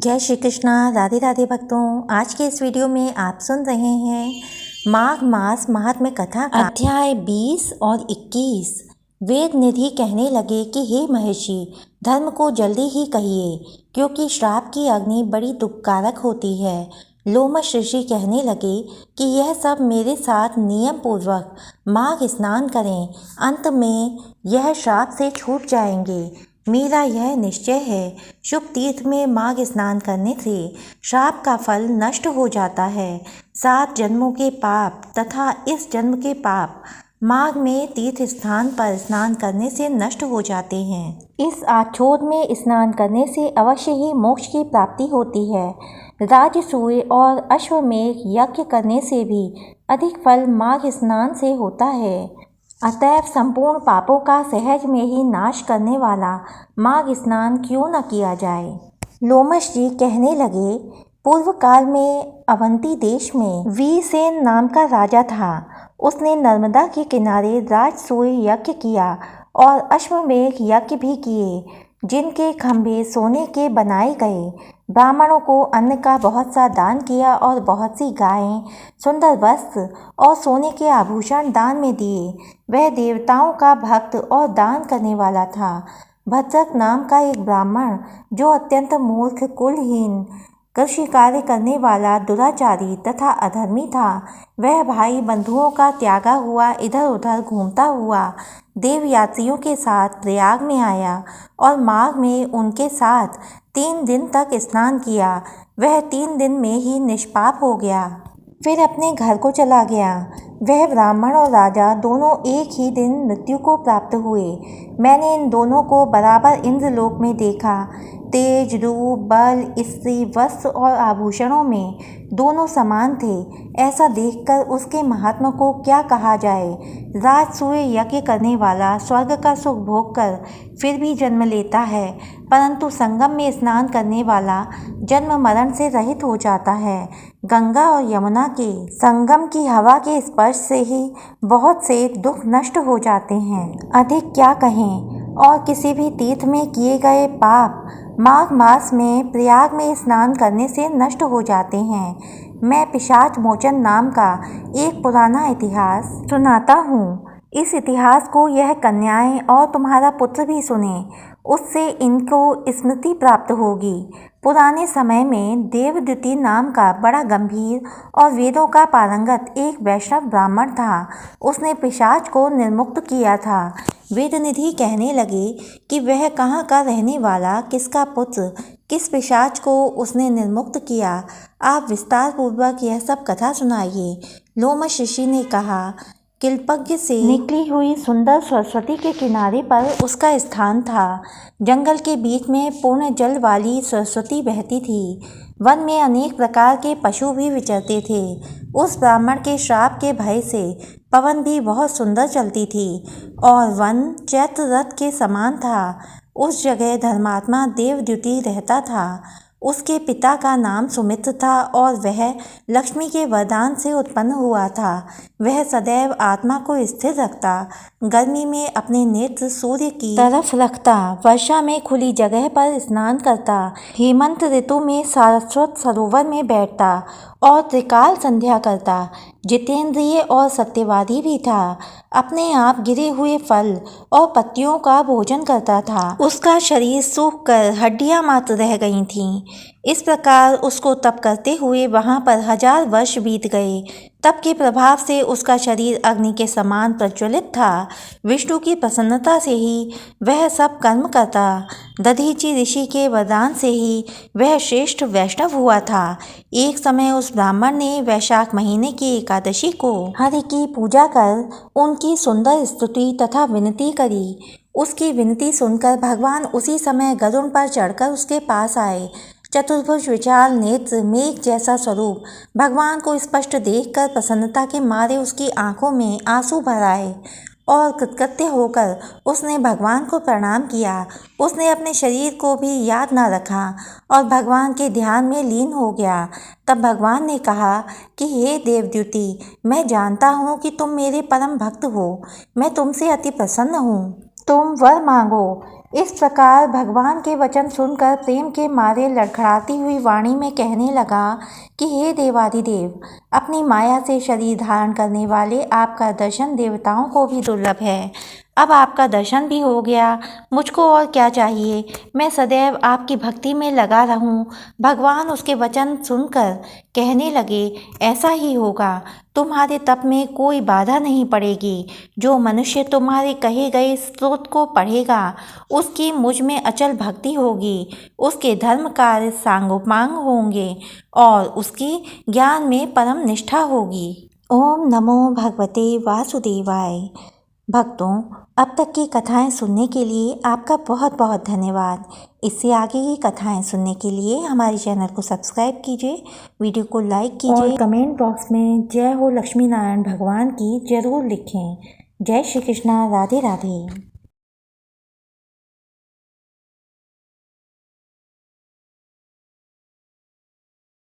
जय श्री कृष्णा। राधे राधे भक्तों, आज के इस वीडियो में आप सुन रहे हैं माघ मास महात्म्य कथा का अध्याय 20 और 21। वेद निधि कहने लगे कि हे महर्षि, धर्म को जल्दी ही कहिए, क्योंकि श्राप की अग्नि बड़ी दुखकारक होती है। लोमश ऋषि कहने लगे कि यह सब मेरे साथ नियम पूर्वक माघ स्नान करें, अंत में यह श्राप से छूट जाएंगे। मेरा यह निश्चय है, शुभ तीर्थ में माघ स्नान करने से श्राप का फल नष्ट हो जाता है। 7 जन्मों के पाप तथा इस जन्म के पाप माघ में तीर्थ स्थान पर स्नान करने से नष्ट हो जाते हैं। इस आछोद में स्नान करने से अवश्य ही मोक्ष की प्राप्ति होती है। राजसूय और अश्वमेध यज्ञ करने से भी अधिक फल माघ स्नान से होता है। अतएव संपूर्ण पापों का सहज में ही नाश करने वाला माघ स्नान क्यों न किया जाए। लोमश जी कहने लगे, पूर्व काल में अवंती देश में वीरसेन नाम का राजा था। उसने नर्मदा के किनारे राजसूय यज्ञ किया और अश्वमेध यज्ञ भी किए, जिनके खंभे सोने के बनाए गए। ब्राह्मणों को अन्न का बहुत सा दान किया और बहुत सी गायें, सुंदर वस्त्र और सोने के आभूषण दान में दिए। वह देवताओं का भक्त और दान करने वाला था। भद्रक नाम का एक ब्राह्मण, जो अत्यंत मूर्ख, कुलहीन, कृषि कार्य करने वाला, दुराचारी तथा अधर्मी था, वह भाई बंधुओं का त्यागा हुआ इधर उधर घूमता हुआ देव यात्रियों के साथ प्रयाग में आया और माघ में उनके साथ 3 दिन तक स्नान किया। वह 3 दिन में ही निष्पाप हो गया, फिर अपने घर को चला गया। वह ब्राह्मण और राजा दोनों एक ही दिन मृत्यु को प्राप्त हुए। मैंने इन दोनों को बराबर इंद्रलोक में देखा। तेज, रूप, बल, स्त्री, वस्त्र और आभूषणों में दोनों समान थे। ऐसा देखकर उसके महात्मा को क्या कहा जाए। राजसूय यज्ञ करने वाला स्वर्ग का सुख भोग कर फिर भी जन्म लेता है, परंतु संगम में स्नान करने वाला जन्म मरण से रहित हो जाता है। गंगा और यमुना के संगम की हवा के स्पर्श से ही बहुत से दुख नष्ट हो जाते हैं। अधिक क्या कहें। और किसी भी तीर्थ में किए गए पाप माघ मास में प्रयाग में स्नान करने से नष्ट हो जाते हैं। मैं पिशाच मोचन नाम का एक पुराना इतिहास सुनाता हूँ। इस इतिहास को यह कन्याएं और तुम्हारा पुत्र भी सुने, उससे इनको स्मृति प्राप्त होगी। पुराने समय में देवद्युति नाम का बड़ा गंभीर और वेदों का पारंगत एक वैष्णव ब्राह्मण था। उसने पिशाच को निर्मुक्त किया था। वेदनिधि कहने लगे कि वह कहाँ का रहने वाला, किसका पुत्र, किस पिशाच को उसने निर्मुक्त किया। आप विस्तार पूर्वक यह सब कथा सुनाइए। लोमश ऋषि ने कहा, किल्पज्ञ से निकली हुई सुंदर सरस्वती के किनारे पर उसका स्थान था। जंगल के बीच में पूर्ण जल वाली सरस्वती बहती थी। वन में अनेक प्रकार के पशु भी विचरते थे। उस ब्राह्मण के श्राप के भय से पवन भी बहुत सुंदर चलती थी और वन चैत्र रथ के समान था। उस जगह धर्मात्मा देवद्युति रहता था। उसके पिता का नाम सुमित्र था और वह लक्ष्मी के वरदान से उत्पन्न हुआ था। वह सदैव आत्मा को स्थिर रखता, गर्मी में अपने नेत्र सूर्य की तरफ रखता, वर्षा में खुली जगह पर स्नान करता, हेमंत ऋतु में सारस्वत सरोवर में बैठता और त्रिकाल संध्या करता। जितेंद्रिय और सत्यवादी भी था। अपने आप गिरे हुए फल और पत्तियों का भोजन करता था। उसका शरीर सूख कर हड्डियां मात्र रह गई थीं। इस प्रकार उसको तप करते हुए वहां पर 1000 वर्ष बीत गए। तप के प्रभाव से उसका शरीर अग्नि के समान प्रज्वलित था। विष्णु की प्रसन्नता से ही वह सब कर्म करता। दधीचि ऋषि के वरदान से ही वह श्रेष्ठ वैष्णव हुआ था। एक समय उस ब्राह्मण ने वैशाख महीने की एकादशी को हरि की पूजा कर उनकी सुंदर स्तुति तथा विनती करी। उसकी विनती सुनकर भगवान उसी समय गरुड़ पर चढ़कर उसके पास आए। चतुर्भुज विशाल नेत्र, मेघ जैसा स्वरूप भगवान को स्पष्ट देखकर प्रसन्नता के मारे उसकी आंखों में आंसू भर आए और कृतकृत्य होकर उसने भगवान को प्रणाम किया। उसने अपने शरीर को भी याद न रखा और भगवान के ध्यान में लीन हो गया। तब भगवान ने कहा कि हे देवद्युति, मैं जानता हूँ कि तुम मेरे परम भक्त हो। मैं तुमसे अति प्रसन्न हूँ। तुम वर मांगो। इस प्रकार भगवान के वचन सुनकर प्रेम के मारे लड़खड़ाती हुई वाणी में कहने लगा कि हे देवाधिदेव, अपनी माया से शरीर धारण करने वाले आपका दर्शन देवताओं को भी दुर्लभ है। अब आपका दर्शन भी हो गया, मुझको और क्या चाहिए। मैं सदैव आपकी भक्ति में लगा रहूं। भगवान उसके वचन सुनकर कहने लगे, ऐसा ही होगा। तुम्हारे तप में कोई बाधा नहीं पड़ेगी। जो मनुष्य तुम्हारे कहे गए स्तोत्र को पढ़ेगा, उसकी मुझ में अचल भक्ति होगी, उसके धर्म कार्य सांगोपांग होंगे और उसकी ज्ञान में परम निष्ठा होगी। ओम नमो भगवते वासुदेवाय। भक्तों, अब तक की कथाएं सुनने के लिए आपका बहुत बहुत धन्यवाद। इससे आगे की कथाएं सुनने के लिए हमारे चैनल को सब्सक्राइब कीजिए, वीडियो को लाइक कीजिए और कमेंट बॉक्स में जय हो लक्ष्मी नारायण भगवान की जरूर लिखें। जय श्री कृष्णा, राधे राधे।